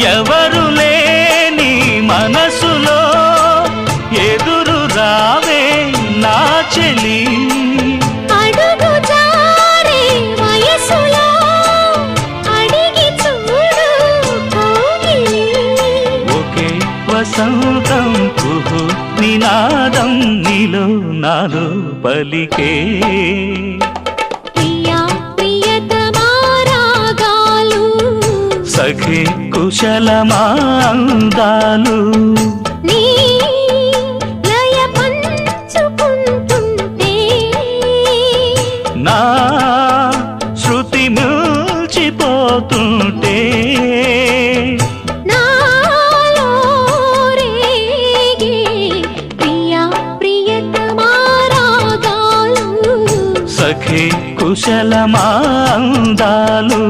ఎవరు లేని మనసులో ఎదురు రావే నా చెలి అడుగు జారే వయసులో అడిగి చూడు కోగిలి ఒకే వసంతం కుహు నినాదం నీలో నాలో పలికే ప్రియా ప్రియతమా రాగాలు సఖి కుశలమా అందాలు నీ లయ పంచుకుంటుంటే నా శృతి మిల్చిపోతుంటే నాలో రేగే ప్రియా ప్రియతమా రాగాలు సఖి కుశలమా అందాలు